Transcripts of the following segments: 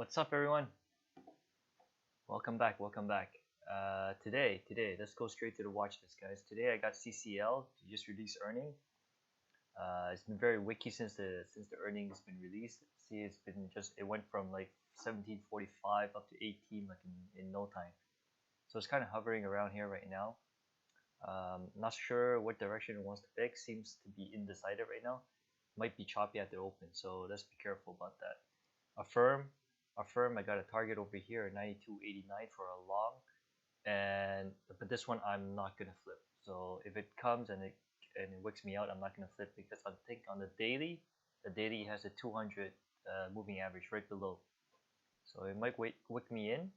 What's up, everyone? Welcome back. Today, let's go straight to the watch list, guys. Today I got CCL just released earning. It's been very wiki since the earning has been released. See, it went from like 17.45 up to 18 like in no time. So it's kind of hovering around here right now. Not sure what direction it wants to pick. Seems to be undecided right now. Might be choppy at the open, so let's be careful about that. Affirm, I got a target over here at 92.89 for a long, but this one I'm not gonna flip. So if it comes and it wicks me out, I'm not gonna flip because I think on the daily has a 200 moving average right below. So it might wick me in,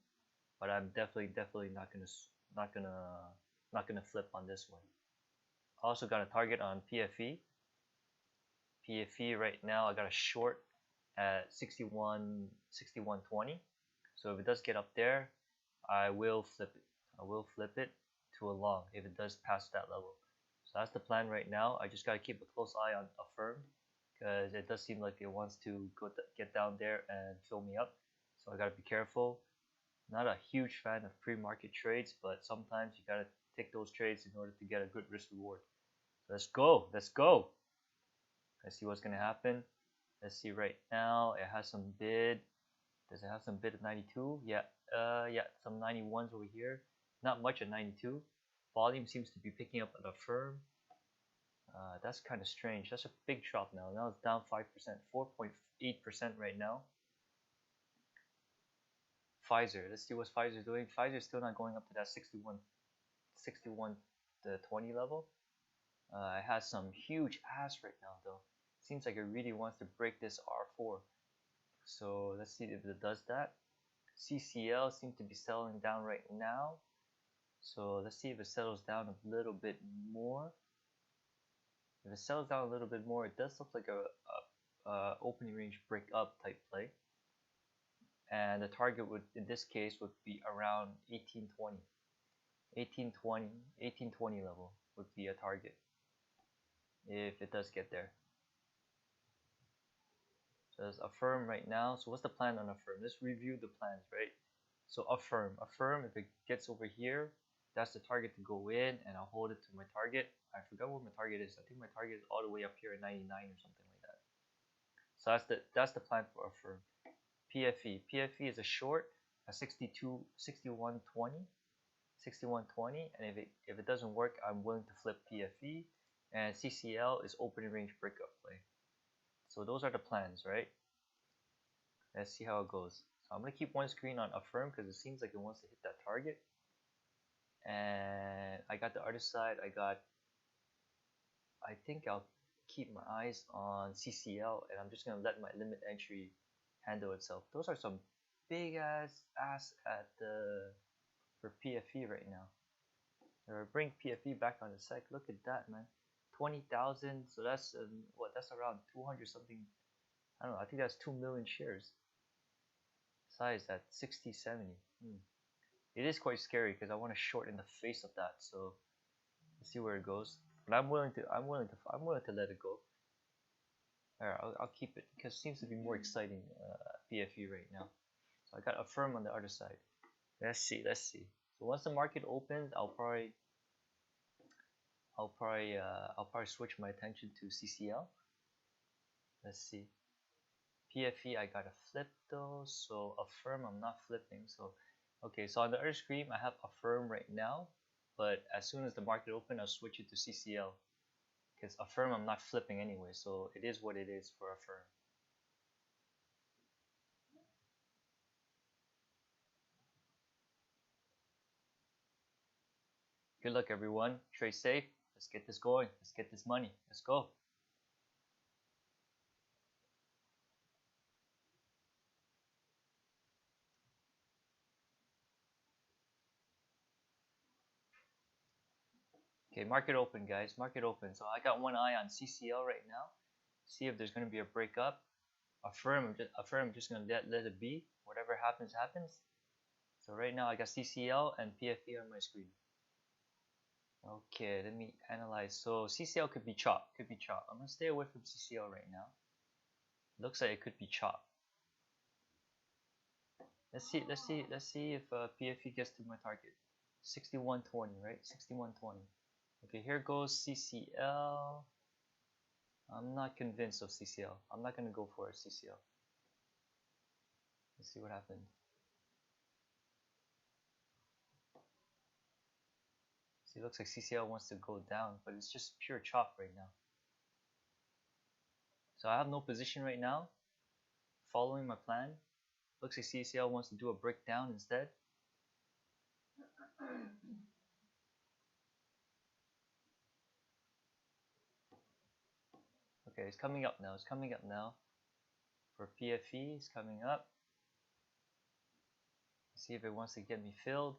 but I'm definitely not gonna flip on this one. Also got a target on PFE. PFE right now I got a short at 61.20. So if it does get up there, I will flip it to a long if it does pass that level. So that's the plan right now. I just gotta keep a close eye on Affirm because it does seem like it wants to get down there and fill me up. So I gotta be careful. Not a huge fan of pre-market trades, but sometimes you gotta take those trades in order to get a good risk reward. So let's go. Let's see what's gonna happen. Let's see right now. It has some bid. Does it have some bid at 92? Yeah. Some 91s over here. Not much at 92. Volume seems to be picking up at Affirm. That's kind of strange. That's a big drop now. Now it's down 5%, 4.8% right now. Pfizer. Let's see what Pfizer's doing. Pfizer's still not going up to that 61 to 20 level. It has some huge ass right now though. Seems like it really wants to break this R4. So let's see if it does that. CCL seems to be settling down right now. So let's see if it settles down a little bit more. If it settles down a little bit more, it does look like a opening range break up type play. And the target would, in this case, would be around 1820. 1820 level would be a target if it does get there. So there's Affirm right now. So what's the plan on Affirm? Let's review the plans, right? So Affirm, if it gets over here, that's the target to go in, and I'll hold it to my target. I forgot what my target is. I think my target is all the way up here at 99 or something like that. So that's the plan for Affirm. PFE is a short at 61.20, and if it doesn't work, I'm willing to flip PFE. And CCL is opening range breakup play. So those are the plans, right? Let's see how it goes. So I'm gonna keep one screen on Affirm because it seems like it wants to hit that target. And I got the other side. I think I'll keep my eyes on CCL, and I'm just gonna let my limit entry handle itself. Those are some big ass at for PFE right now. Bring PFE back on the sec. Look at that, man. 20,000, so that's that's around 200 something. I don't know, I think that's 2 million shares. Size at 60-70. It is quite scary because I want to short in the face of that. So let's see where it goes. But I'm willing to let it go. Alright, I'll keep it because it seems to be more exciting PFE right now. So I got Affirm on the other side. Let's see. So once the market opens, I'll probably switch my attention to CCL. Let's see. PFE I gotta flip though, so Affirm I'm not flipping. So okay, so on the other screen I have Affirm right now, but as soon as the market opens, I'll switch it to CCL because Affirm I'm not flipping anyway. So it is what it is for Affirm. Good luck, everyone. Trade safe. Let's get this going. Let's get this money. Let's go. Okay, market open, guys. Market open. So I got one eye on CCL right now. See if there's going to be a breakup. Affirm, just going to let it be. Whatever happens, happens. So right now I got CCL and PFE on my screen. Okay, let me analyze. So CCL could be chop. I'm going to stay away from CCL right now. Looks like it could be chop. Let's see if PFE gets to my target. 6120, right? 6120. Okay, here goes CCL. I'm not convinced of CCL. I'm not gonna go for a CCL. Let's see what happened. See, it looks like CCL wants to go down, but it's just pure chop right now. So I have no position right now. Following my plan. Looks like CCL wants to do a breakdown instead. Okay, it's coming up now. It's coming up now. For PFE, it's coming up. Let's see if it wants to get me filled.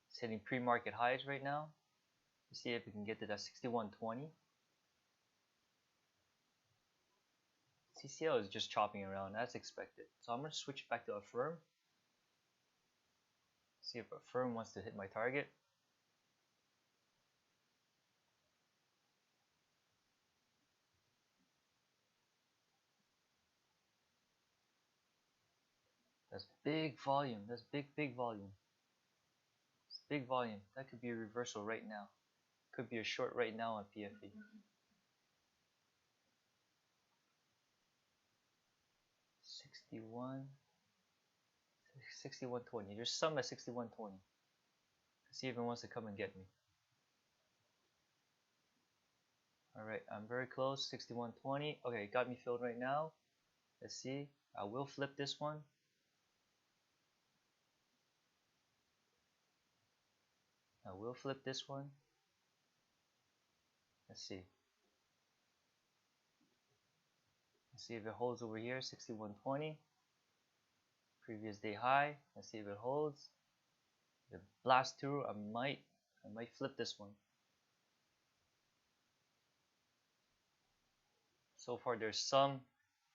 It's hitting pre-market highs right now. Let's see if we can get to that 6120. CCL is just chopping around as expected. So I'm going to switch back to AFRM. See if AFRM wants to hit my target. That's big volume. That's big volume. It's big volume. That could be a reversal right now. Could be a short right now on PFE. 6120. There's some at 6120. See if it wants to come and get me. Alright, I'm very close. 6120. Okay, it got me filled right now. Let's see. I will flip this one. I will flip this one. Let's see. Let's see if it holds over here. 6120. Previous day high. Let's see if it holds. If it blasts through, I might flip this one. So far, there's some.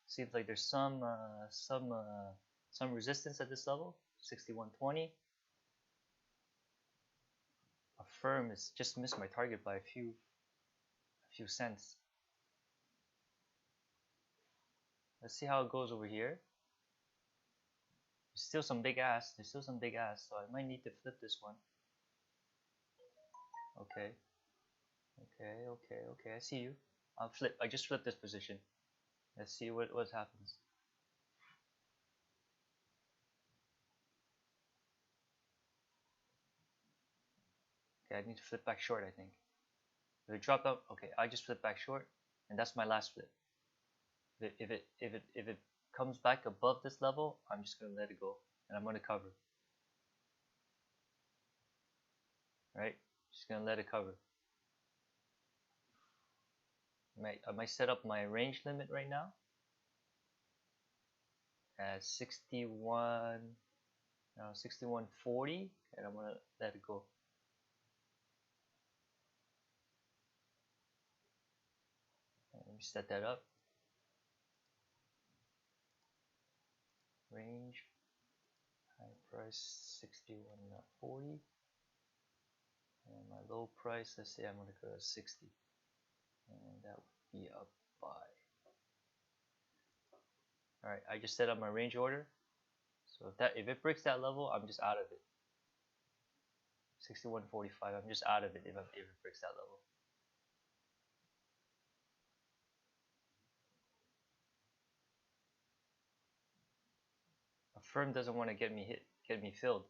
Seems like there's some resistance at this level. 6120. AFRM has just missed my target by a few cents. Let's see how it goes over here. There's still some big ass. So I might need to flip this one. Okay. I see you. I just flipped this position. Let's see what happens. Okay, I need to flip back short, I think. If it dropped out, okay, I just flipped back short, and that's my last flip. If it comes back above this level, I'm just gonna let it go, and I'm gonna cover. Right? Just gonna let it cover. I might set up my range limit right now at 6140, and I'm gonna let it go. Let me set that up. Range, high price 61.40, and my low price, let's say I'm gonna go to 60, and that would be a buy. Alright, I just set up my range order. So if it breaks that level, I'm just out of it. 61.45, I'm just out of it if it breaks that level. AFRM doesn't want to get me filled.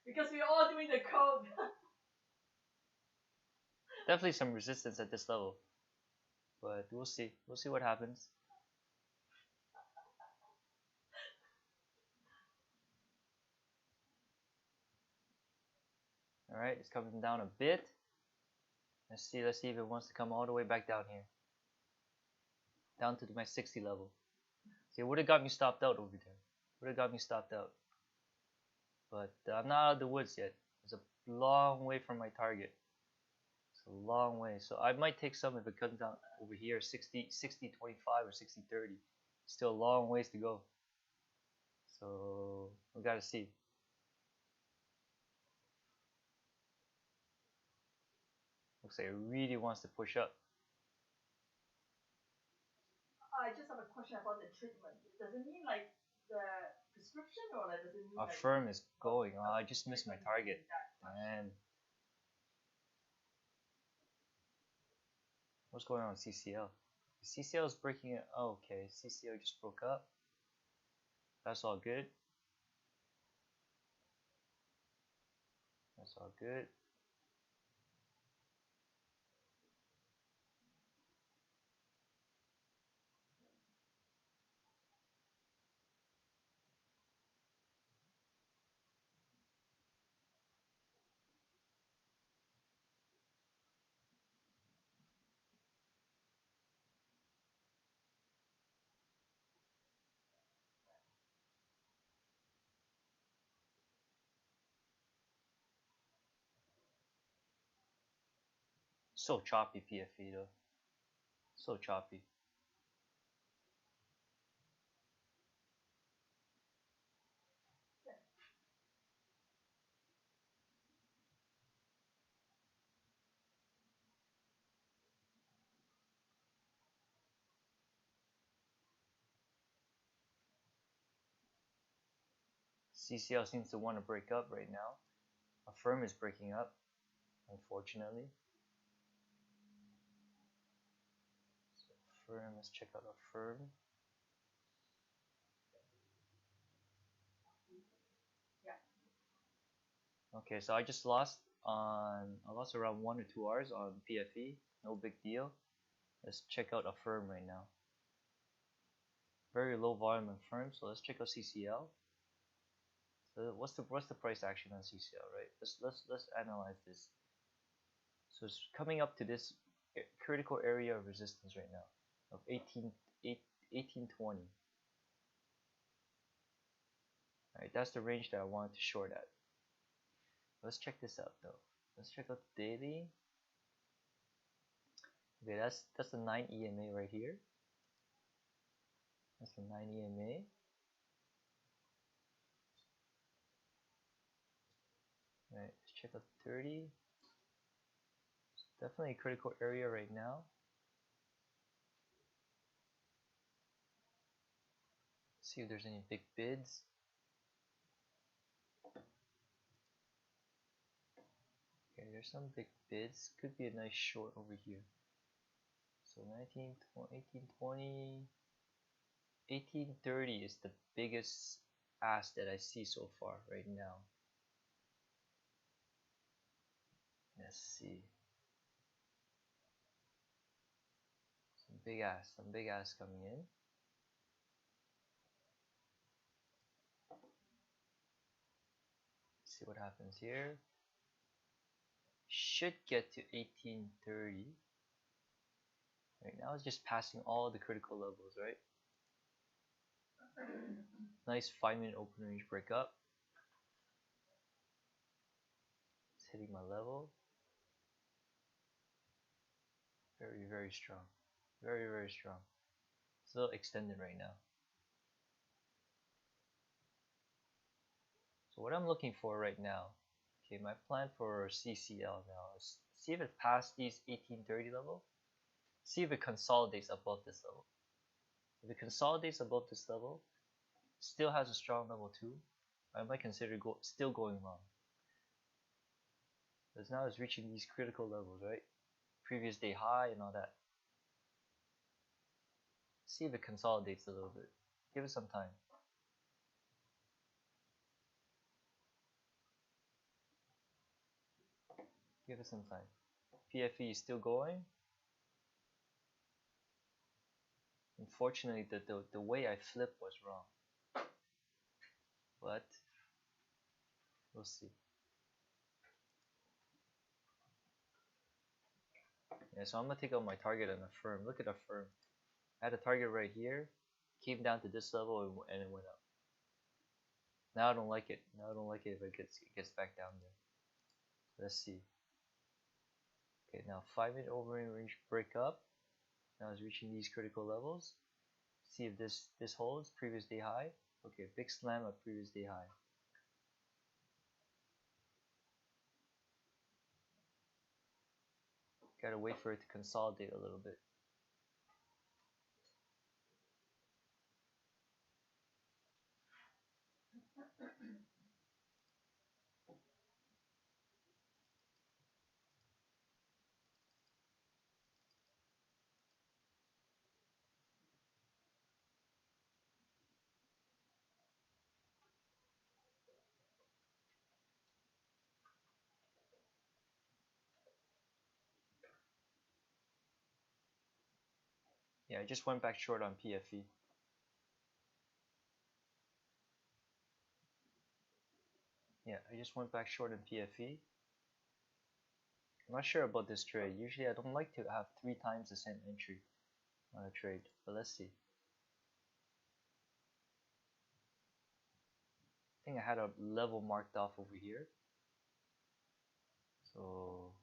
Because we're all doing the code. Definitely some resistance at this level, but we'll see. We'll see what happens. Alright, it's coming down a bit. Let's see if it wants to come all the way back down here. Down to my 60 level. See, it would have got me stopped out over there. But I'm not out of the woods yet. It's a long way from my target. It's a long way. So I might take some if it comes down over here, 60.25 or 60.30. Still a long ways to go. So we gotta see. Looks like it really wants to push up. I just have a question about the treatment. Does it mean like the prescription, or like does it mean Our like firm is going. Oh, I just missed my target. And what's going on with CCL? CCL is breaking it. Oh, okay, CCL just broke up. That's all good. That's all good. So choppy PFE though. So choppy. CCL seems to want to break up right now. A firm is breaking up, unfortunately. So firm, let's check out a firm. Okay, so I just lost around 1 or 2 hours on PFE. No big deal. Let's check out a firm right now. Very low volume in firm, so let's check out CCL. So what's the price action on CCL, right? Let's analyze this. So it's coming up to this critical area of resistance right now of 1820. Alright, that's the range that I wanted to short at. Let's check this out though. Let's check out the daily. Okay, that's the 9 EMA right here. That's the 9 EMA. Right, let's check out 30. It's definitely a critical area right now. See if there's any big bids. Okay, there's some big bids. Could be a nice short over here. So 19, 1820, 1830 is the biggest ask that I see so far right now. Let's see. Some big ass coming in. See what happens here. Should get to 1830. Right now it's just passing all the critical levels, right? Nice 5-minute open range break up. It's hitting my level. Very strong. Very strong. Still extended right now. So what I'm looking for right now, okay, my plan for CCL now is see if it passed these 1830 level. See if it consolidates above this level. If it consolidates above this level, still has a strong level 2, I might consider still going long. Because now it's reaching these critical levels, right? Previous day high and all that. See if it consolidates a little bit. Give it some time. Give it some time. PFE is still going. Unfortunately, the way I flipped was wrong. But we'll see. Yeah, so I'm gonna take out my target on a firm. Look at a firm. I had a target right here, came down to this level and it went up. Now I don't like it. Now I don't like it if it gets back down there. Let's see. Okay, now 5-minute overrange break up. Now it's reaching these critical levels. See if this holds. Previous day high Okay, big slam at previous day high. Gotta wait for it to consolidate a little bit. Yeah, I just went back short on PFE. Yeah, I just went back short on PFE. I'm not sure about this trade. Usually I don't like to have 3 times the same entry on a trade, but let's see. I think I had a level marked off over here. So,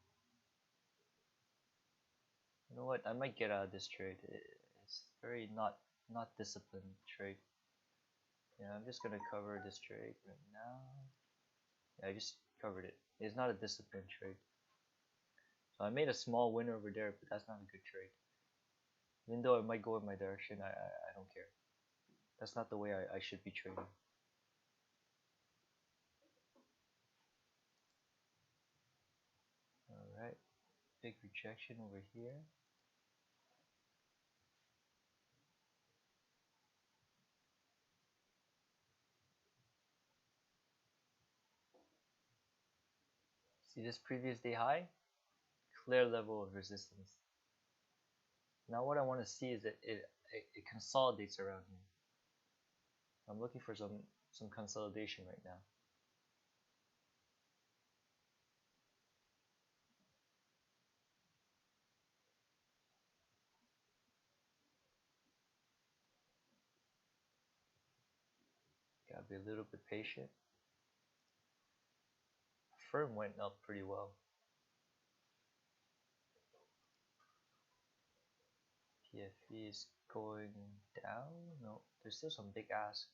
you know what? I might get out of this trade. It's very not disciplined trade. Yeah, I'm just gonna cover this trade right now. Yeah, I just covered it. It's not a disciplined trade. So I made a small win over there, but that's not a good trade. Even though it might go in my direction, I don't care. That's not the way I should be trading. Alright, big rejection over here. See this previous day high? Clear level of resistance. Now what I want to see is that it consolidates around here. I'm looking for some consolidation right now. Gotta be a little bit patient. Firm went up pretty well. PFE is going down. No, there's still some big ask.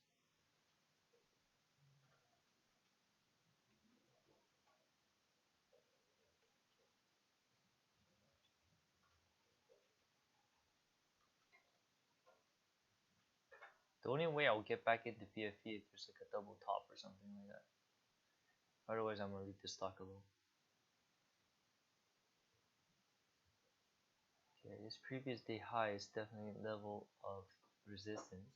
The only way I'll get back into PFE if there's like a double top or something like that. Otherwise, I'm gonna leave the stock alone. Okay, this previous day high is definitely a level of resistance.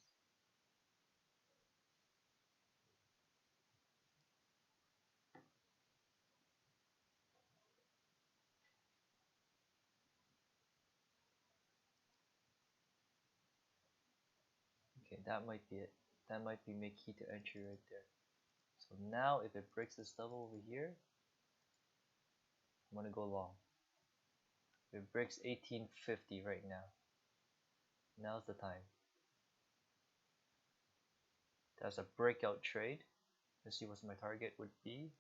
Okay, that might be it. That might be my key to entry right there. So now if it breaks this level over here, I'm gonna go long. If it breaks 1850 right now, now's the time. That's a breakout trade. Let's see what my target would be.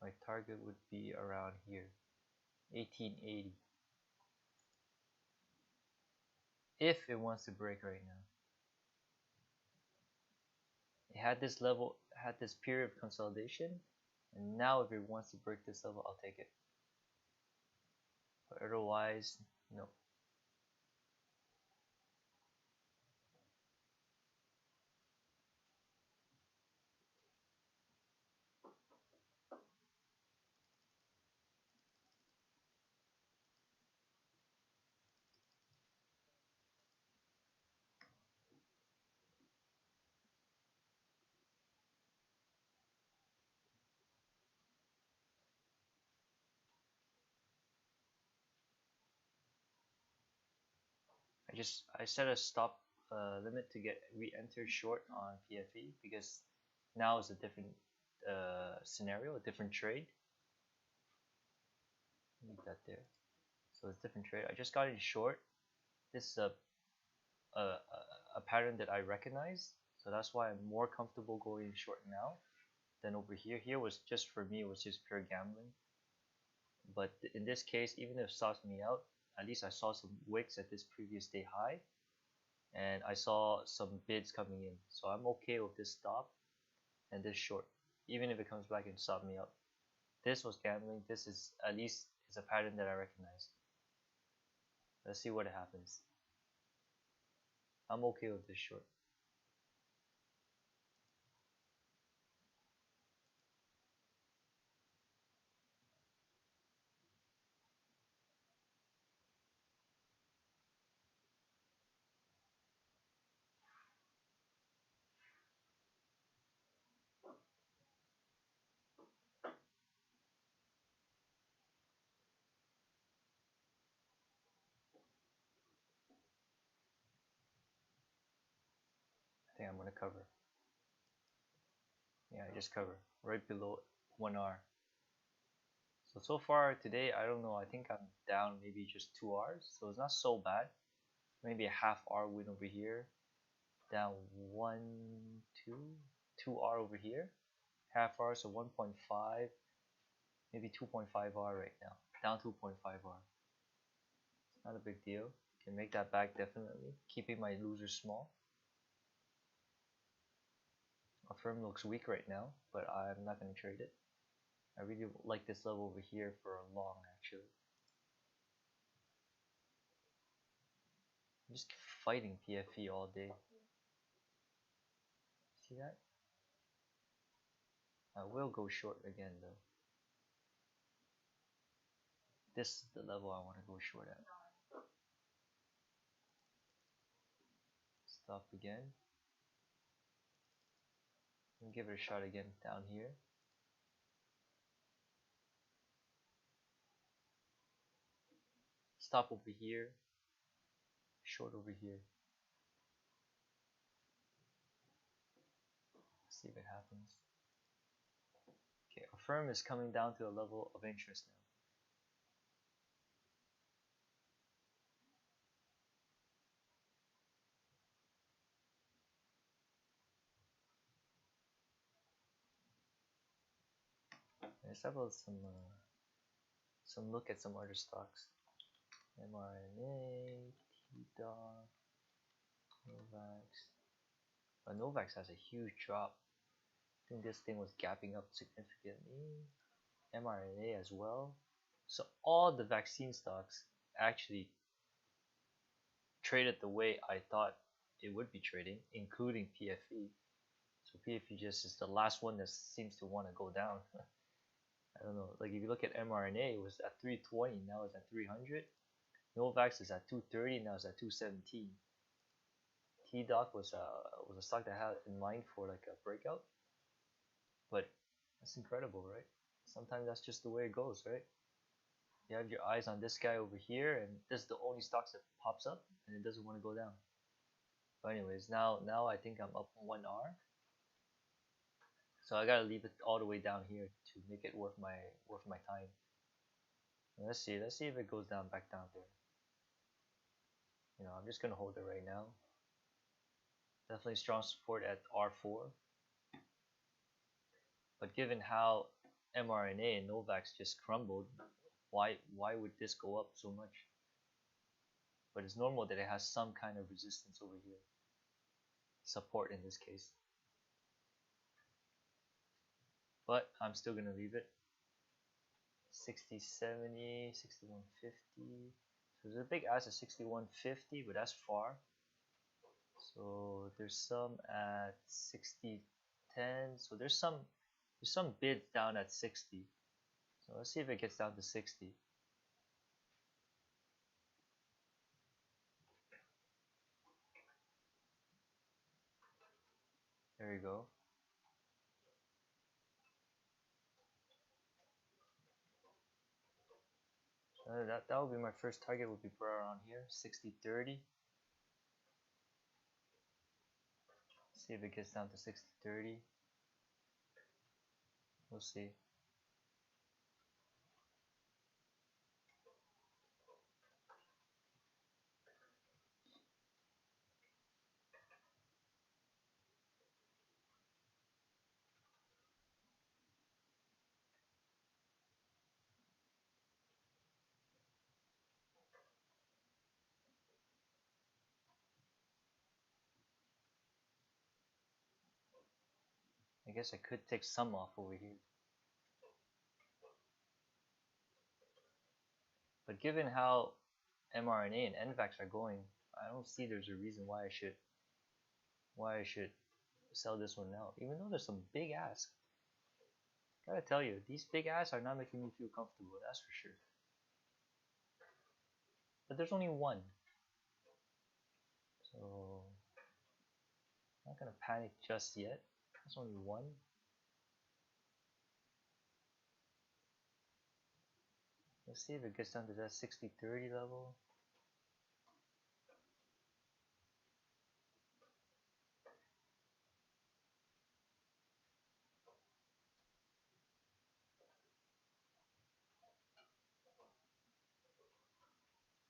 My target would be around here, 1880. If it wants to break right now. It had this level, had this period of consolidation, and now if it wants to break this level, I'll take it. But otherwise, no. I set a stop limit to get re-entered short on PFE because now is a different scenario, a different trade. Leave that there. So it's a different trade. I just got in short. This is a pattern that I recognize, so that's why I'm more comfortable going short now than over here. Here was just, for me, it was just pure gambling. But in this case, even if it stops me out, at least I saw some wicks at this previous day high, and I saw some bids coming in, so I'm okay with this stop and this short, even if it comes back and stop me up. This was gambling. This is at least is a pattern that I recognize. Let's see what happens. I'm okay with this short. I think I'm gonna cover. Yeah, I just cover right below 1R. So far today, I don't know. I think I'm down maybe just 2Rs, so it's not so bad. Maybe a half R win over here, down 1, 2, 2R over here, half R, so 1.5, maybe 2.5R right now, down 2.5R. Not a big deal. Can make that back definitely. Keeping my losers small. AFRM looks weak right now, but I'm not going to trade it. I really like this level over here for a long actually. I'm just fighting PFE all day. See that? I will go short again though. This is the level I want to go short at. Stop again. And give it a shot again down here. Stop over here. Short over here. See if it happens. Okay, AFRM is coming down to a level of interest now. Let's have some look at some other stocks. mRNA, T-Doc, Novax. But Novax has a huge drop. I think this thing was gapping up significantly. mRNA as well. So all the vaccine stocks actually traded the way I thought it would be trading, including PFE. So PFE just is the last one that seems to want to go down. I don't know. Like if you look at mRNA, it was at 320, now it's at 300. Novax is at 230, now it's at 217. T-Doc was a stock that I had in mind for like a breakout, but that's incredible, right? Sometimes that's just the way it goes, right? You have your eyes on this guy over here, and this is the only stock that pops up, and it doesn't want to go down. But anyways, now I think I'm up 1R, so I gotta leave it all the way down here to make it worth my time. Let's see if it goes down back down there. I'm just gonna hold it right now. Definitely strong support at R4. But given how mRNA and Novax just crumbled, why would this go up so much? But it's normal that it has some kind of resistance over here. Support in this case. But I'm still gonna leave it. 60, 70, 6150. So there's a big ask at 6150, but that's far. So there's some at 6010. So there's some bids down at 60. So let's see if it gets down to 60. There you go. That would be my first target, would be around here, 60.30. See if it gets down to 60.30. We'll see. guess I could take some off over here. But given how mRNA and NVAX are going, I don't see there's a reason why I should sell this one now. Even though there's some big asks. Gotta tell you, these big asks are not making me feel comfortable, that's for sure. But there's only one. So I'm not gonna panic just yet. There's only one. Let's see if it gets down to that 60-30 level.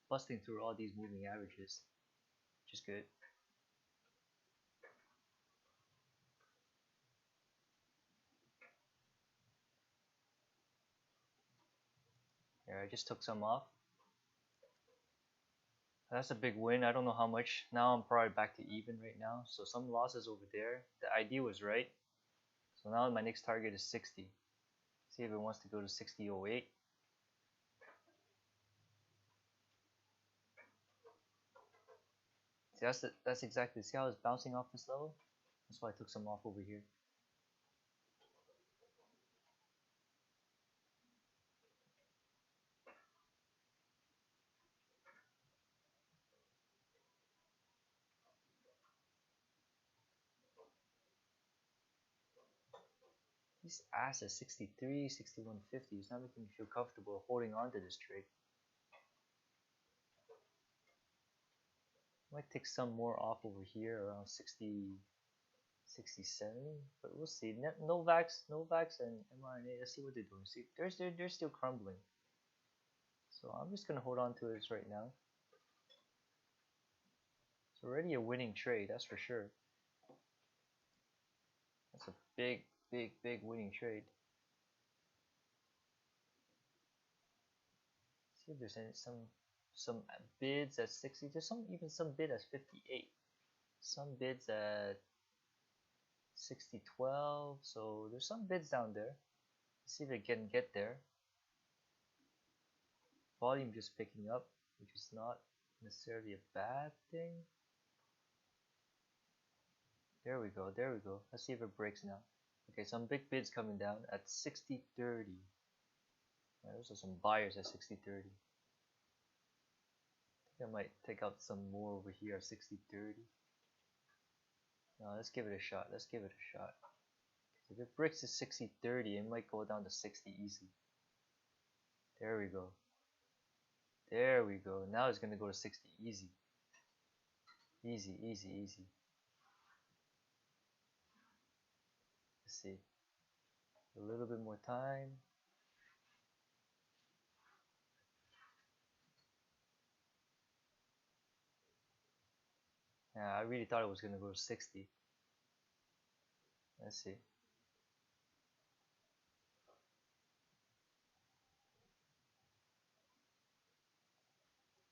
Busting through all these moving averages, which is good. There, I just took some off. That's a big win. I don't know how much. Now I'm probably back to even right now. So some losses over there. The ID was right. So now my next target is 60. See if it wants to go to 60.08. See, that's exactly. See how it's bouncing off this level? That's why I took some off over here. These asks at 63, 61.50 is not making me feel comfortable holding on to this trade. Might take some more off over here around 60, 67, but we'll see. Novavax and mRNA. Let's see what they're doing. See, they're still crumbling. So I'm just gonna hold on to this right now. It's already a winning trade, that's for sure. That's a big winning trade. See if there's any some bids at 60. There's even some bid at 58. Some bids at 60.12. So there's some bids down there. Let's see if they can get there. Volume just picking up, which is not necessarily a bad thing. There we go. Let's see if it breaks now. Okay, some big bids coming down at 60.30. Those are some buyers at 60.30. I might take out some more over here at 60.30. No, let's give it a shot. If it breaks to 60.30, it might go down to 60 easy. There we go. Now it's gonna go to 60 easy. Easy. Let's see. A little bit more time. Yeah, I really thought it was gonna go to 60. Let's see.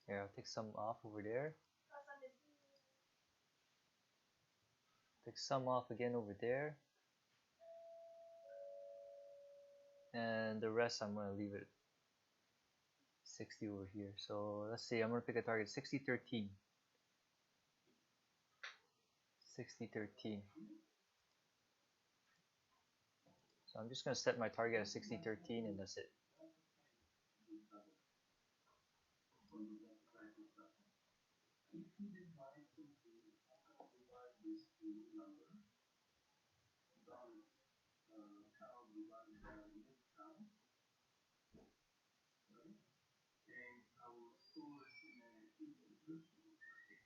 Here, I'll take some off over there. Take some off again over there. And the rest I'm gonna leave it 60 over here. So let's see, I'm gonna pick a target 60.13. 60.13. So I'm just gonna set my target at 60.13 and that's it.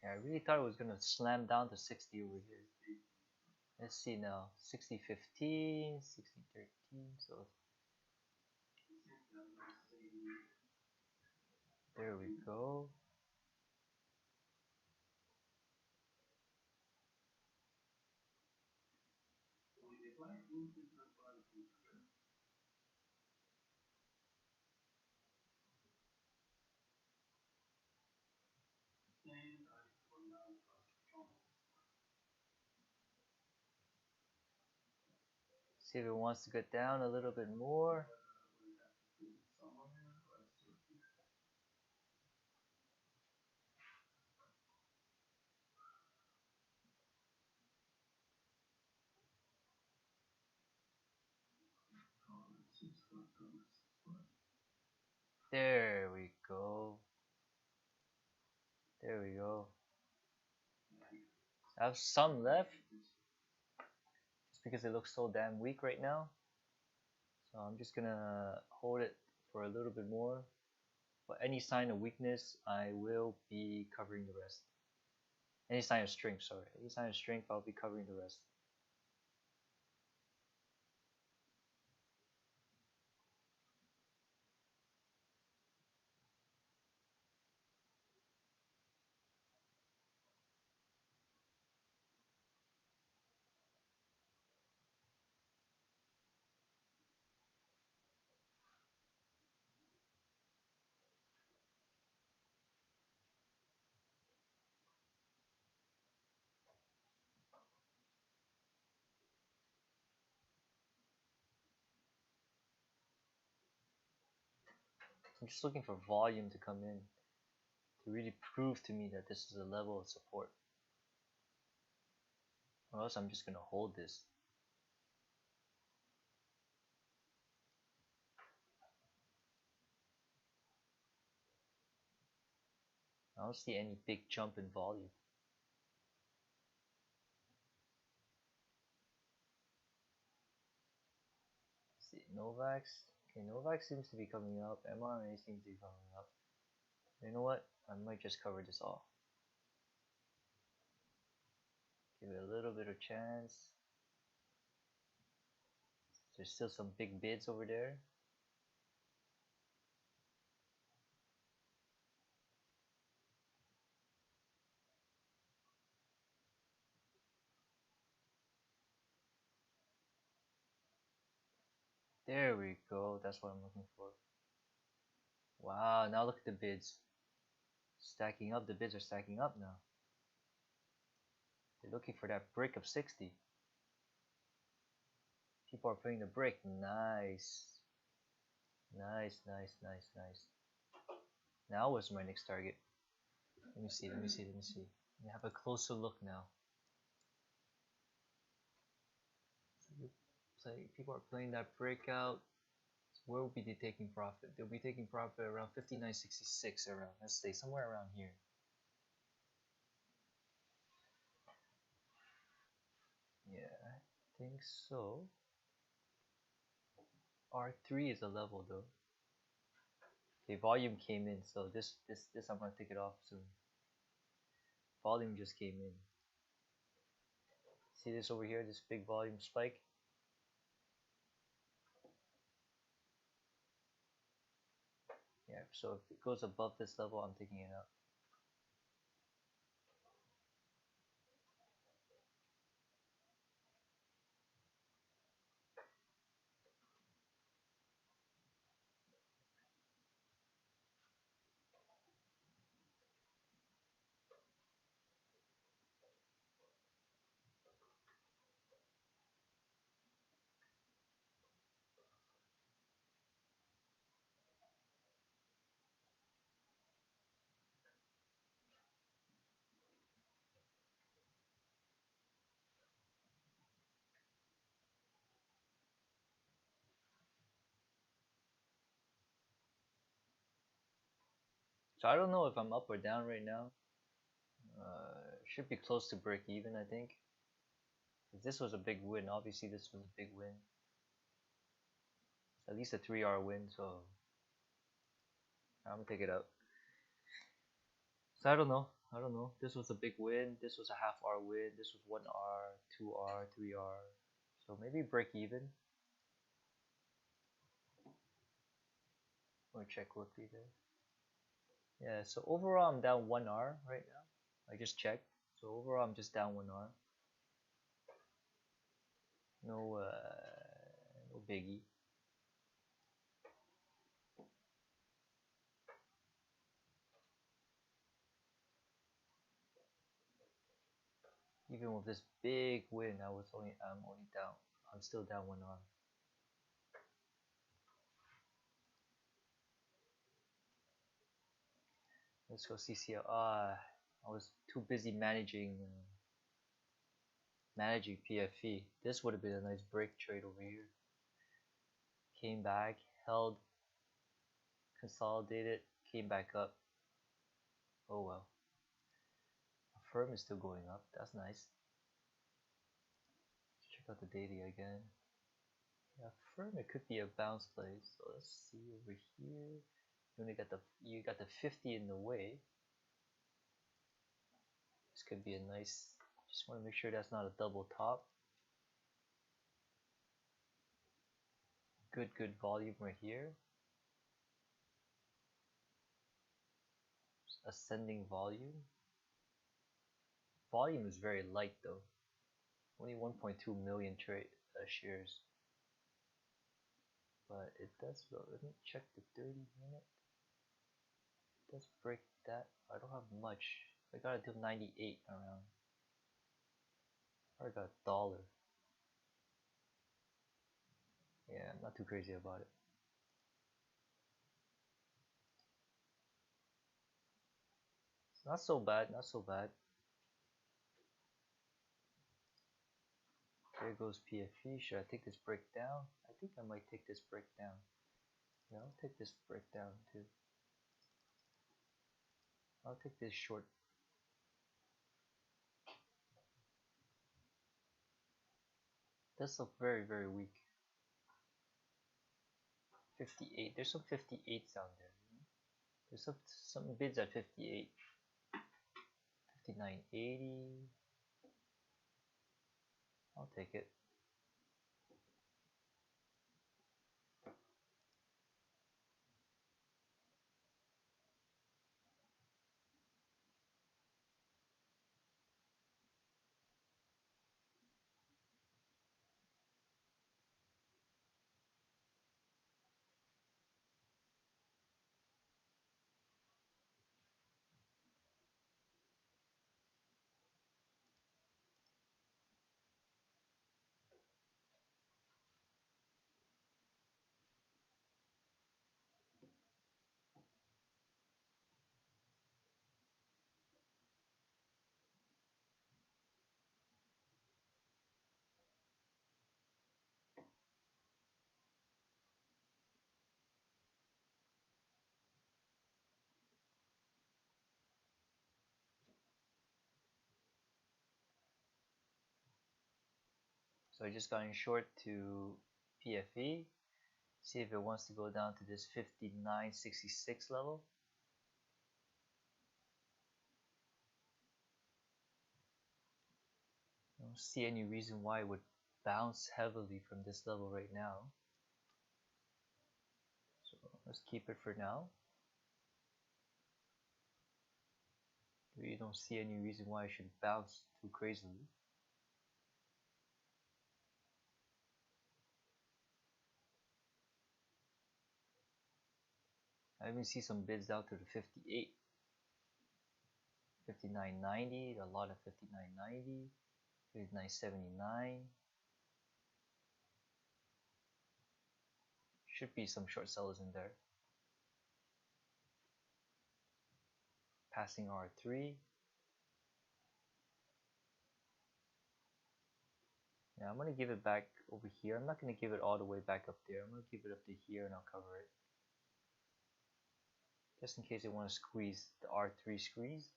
Yeah, I really thought it was gonna slam down to 60 over here. Let's see now, 60.15, 60.13. So there we go. See if it wants to get down a little bit more. There we go. There we go. I have some left. Just because it looks so damn weak right now. So I'm just gonna hold it for a little bit more. But any sign of weakness, I will be covering the rest. Any sign of strength, sorry. Any sign of strength, I'll be covering the rest. I'm just looking for volume to come in to really prove to me that this is a level of support. Or else I'm just gonna hold this. I don't see any big jump in volume. See, Novax. Okay, Novax seems to be coming up. mRNA seems to be coming up. You know what? I might just cover this off. Give it a little bit of chance. There's still some big bids over there. There we go. That's what I'm looking for. Wow, now look at the bids. Stacking up. The bids are stacking up now. They're looking for that break of 60. People are putting the break. Nice. Nice, nice, nice, nice. Now what's my next target? Let me see, let me see, let me see. Let me have a closer look now. So people are playing that breakout. Where will be they taking profit? They'll be taking profit around 59.66 around. Let's say somewhere around here. Yeah, I think so. R3 is a level though. Okay, volume came in, so this I'm gonna take it off soon. Volume just came in. See this over here, this big volume spike? Yeah, so if it goes above this level, I'm taking it out. So I don't know if I'm up or down right now. Should be close to break even, I think. If this was a big win, obviously this was a big win. It's at least a 3R win, so I'm gonna take it out. So I don't know. I don't know. This was a big win. This was a half R win. This was 1R, 2R, 3R. So maybe break even. Or check quickly there. Yeah, so overall I'm down 1R right now. I just checked. So overall I'm just down 1R. No no biggie. Even with this big win, I'm only down I'm still down 1 arm. Let's go CCL. I was too busy managing PFE. This would have been a nice break trade over here. Came back, held, consolidated, came back up. Oh well. Firm is still going up. That's nice. Let's check out the daily again. Yeah, firm, it could be a bounce play. So let's see over here. You got the 50 in the way. This could be a nice. Just want to make sure that's not a double top. Good volume right here. Just ascending volume. Volume is very light though. Only 1.2 million shares. But it does. Let me check the 30-minute. It does break that. I don't have much. I got it till 98 around. I got $1. Yeah, I'm not too crazy about it. Not so bad, not so bad. There goes PFE. Should I take this break down? I think I might take this break down. Yeah, I'll take this break down too. I'll take this short. This looks very weak. 58. There's some 58s out there. There's some bids at 58. 59.80. I'll take it. So I just got in short to PFE. See if it wants to go down to this 59.66 level. I don't see any reason why it would bounce heavily from this level right now. So let's keep it for now. You don't see any reason why it should bounce too crazily. I even see some bids out to the 58, 59.90, a lot of 59.90, 59.79. Should be some short sellers in there. Passing R3. Yeah, I'm gonna give it back over here. I'm not gonna give it all the way back up there. I'm gonna give it up to here and I'll cover it. Just in case I want to squeeze the R3 squeeze.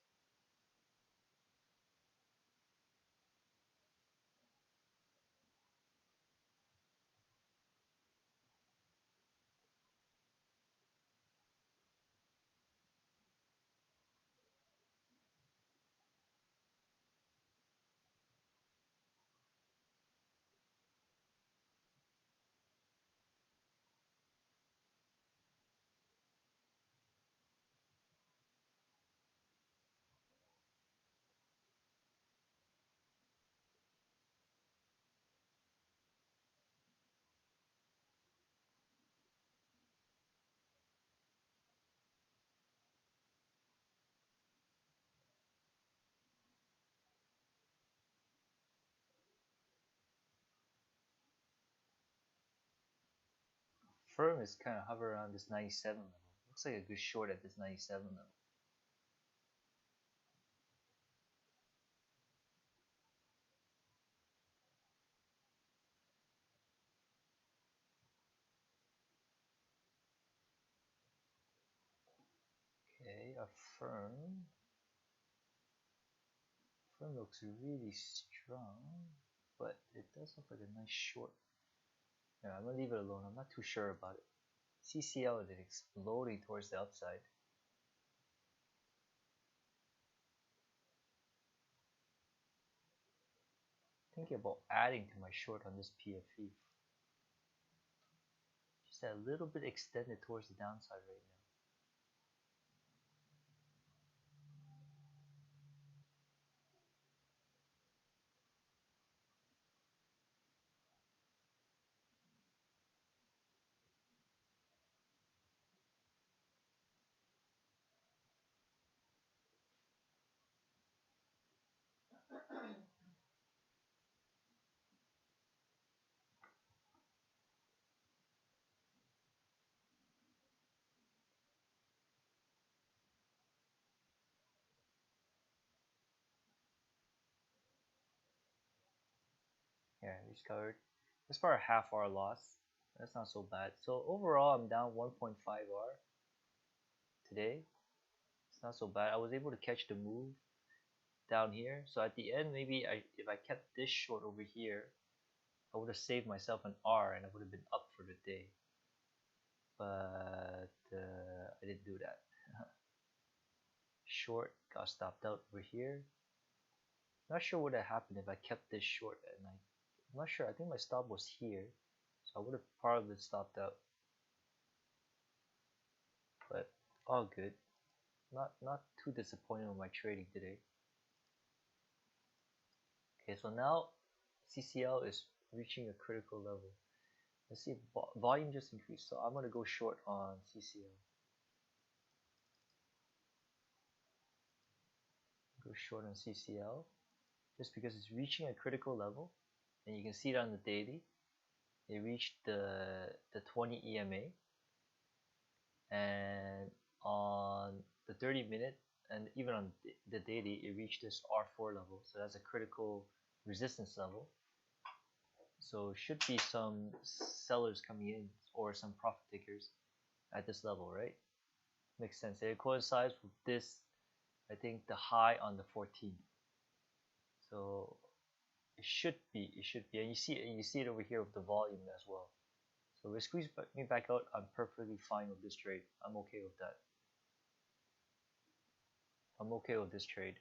Firm is kind of hover around this 97 level. Looks like a good short at this 97 level. Okay, a firm. Firm looks really strong, but it does look like a nice short. Yeah, I'm gonna leave it alone. I'm not too sure about it. CCL is exploding towards the upside. Thinking about adding to my short on this PFE. Just a little bit extended towards the downside right now. Yeah, he's covered. As for a half hour loss, that's not so bad. So overall, I'm down 1.5 R today. It's not so bad. I was able to catch the move down here. So at the end, maybe if I kept this short over here, I would have saved myself an R and I would have been up for the day. But I didn't do that. Short got stopped out over here. Not sure what would have happened if I kept this short at night. I'm not sure. I think my stop was here, so I would have probably stopped out. But all good. Not too disappointed with my trading today. Okay, so now CCL is reaching a critical level. Let's see if volume just increased. So I'm gonna go short on CCL. Go short on CCL just because it's reaching a critical level, and you can see it on the daily. It reached the 20 EMA, and on the 30-minute and even on the daily, it reached this R4 level. So that's a critical resistance level. So should be some sellers coming in or some profit takers at this level, right? Makes sense. It coincides with this, I think, the high on the 14th. So it should be, and you see it over here with the volume as well. So if it squeeze me back out, I'm perfectly fine with this trade. I'm okay with that. I'm okay with this trade.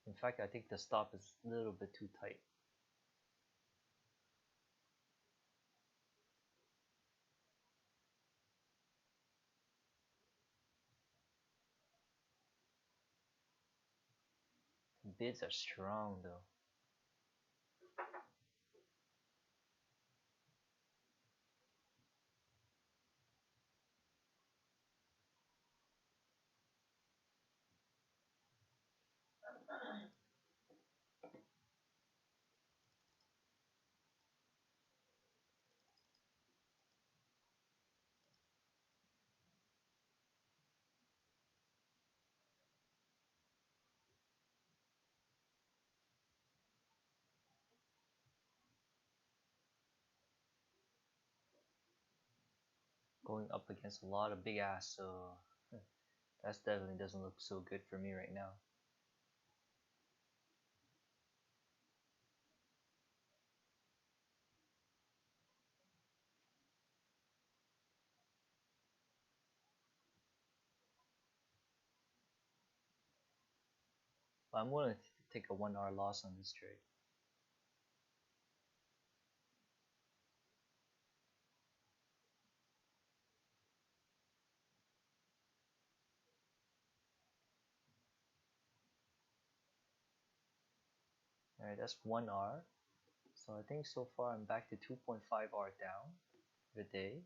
In fact, I think the stop is a little bit too tight. Bids are strong though. Going up against a lot of big ass, so that definitely doesn't look so good for me right now. But I'm willing to take a 1 hour loss on this trade. Alright, that's 1 R. So I think so far I'm back to 2.5 R down for the day.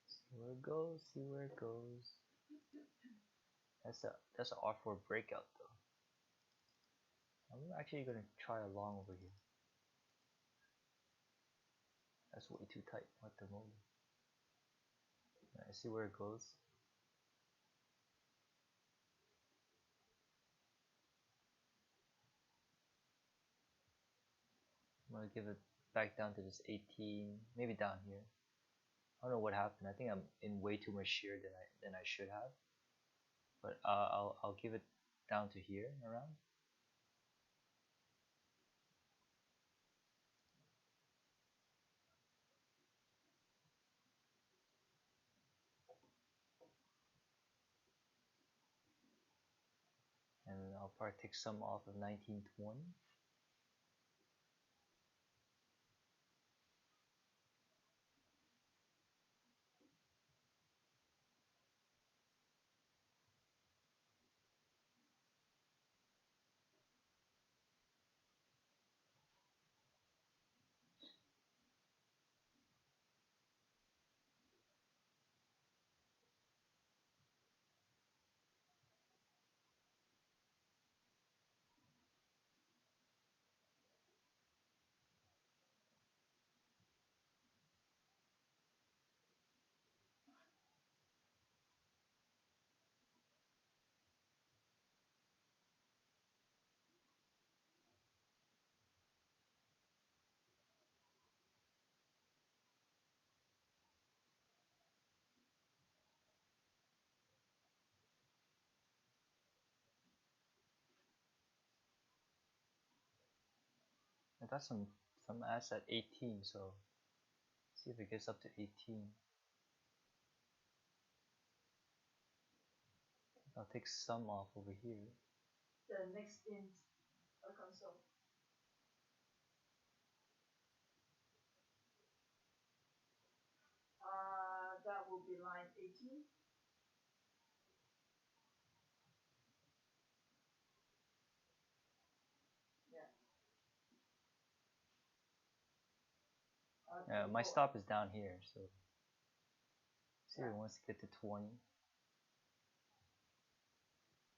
See where it goes, see where it goes. That's a R4 breakout though. I'm actually gonna try a long over here. That's way too tight. What the moly? I see where it goes. I'm gonna give it back down to this 18, maybe down here. I don't know what happened. I think I'm in way too much shear than I should have. But I'll give it down to here around. And I'll probably take some off of 1920. I got some ads at 18, so see if it gets up to 18. I'll take some off over here. The next in a console. That will be line 18. Yeah. My stop is down here, so see if it wants to get to 20.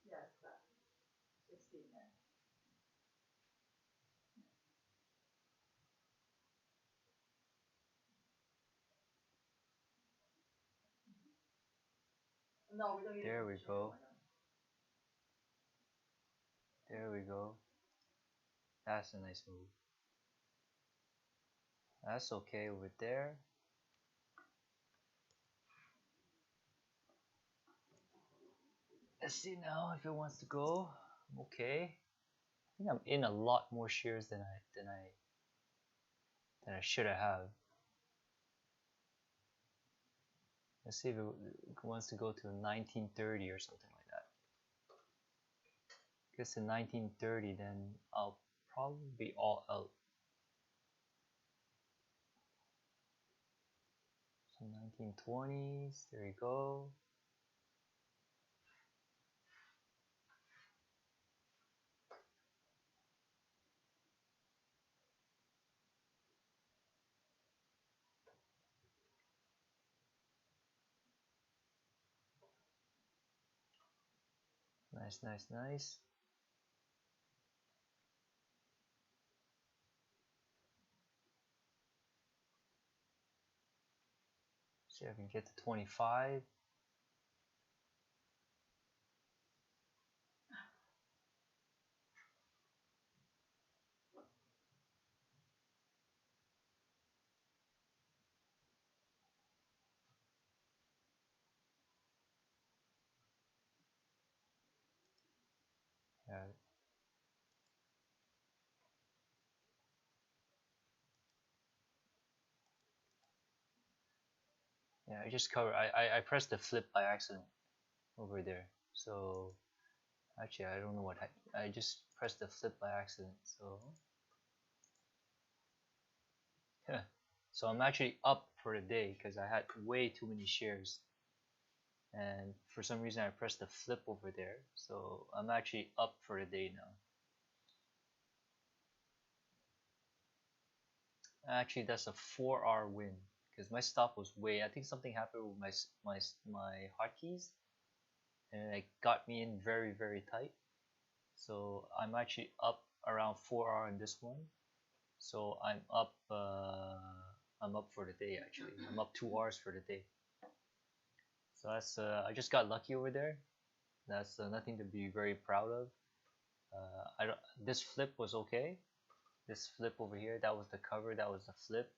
Yes, that 16 then. No, we don't need. There we go. There we go. That's a nice move. That's okay over there. Let's see now if it wants to go. Okay. I think I'm in a lot more shares than I should have. Let's see if it wants to go to 1930 or something like that. If it gets to 1930, then I'll probably be all out. So 1920s, there you go. Nice, nice, nice. See if I can get to 25. Yeah. Yeah, I just covered. I pressed the flip by accident over there. So actually, I don't know what I just pressed the flip by accident. So yeah. So I'm actually up for the day because I had way too many shares, and for some reason I pressed the flip over there. So I'm actually up for the day now. Actually, that's a 4R win because my stop was way. I think something happened with my hotkeys, and it got me in very, very tight. So I'm actually up around 4 hours in this one. So I'm up for the day actually. I'm up 2 hours for the day. So that's I just got lucky over there. That's nothing to be very proud of. I don't. This flip was okay. This flip over here, that was the cover. That was the flip.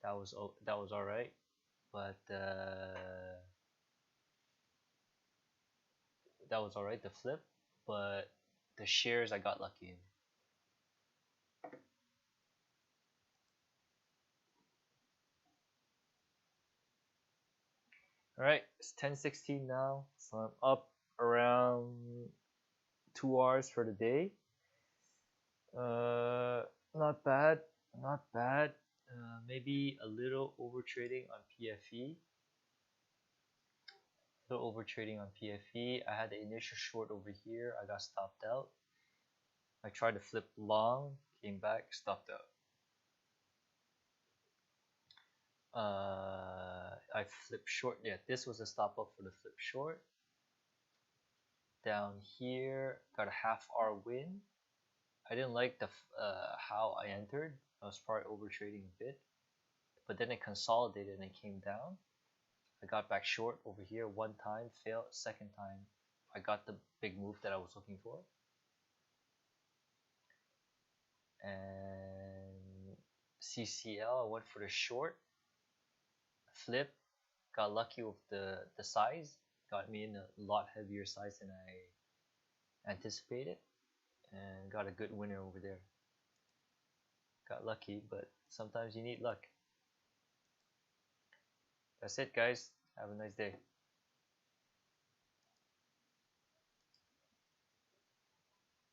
That was all right. But that was all right. The flip, but the shares I got lucky in. Alright, it's 10:16 now, so I'm up around 2 hours for the day. Not bad, not bad. Maybe a little over trading on PFE. A little over trading on PFE. I had the initial short over here. I got stopped out. I tried to flip long, came back, stopped out. I flipped short. Yeah, this was a stop up for the flip short. Down here, got a half-hour win. I didn't like the how I entered. I was probably over trading a bit, but then it consolidated and it came down. I got back short over here one time, failed. Second time, I got the big move that I was looking for. And CCL, I went for the short flip. Got lucky with the size. Got me in a lot heavier size than I anticipated, and got a good winner over there. Got lucky, but sometimes you need luck. That's it, guys. Have a nice day.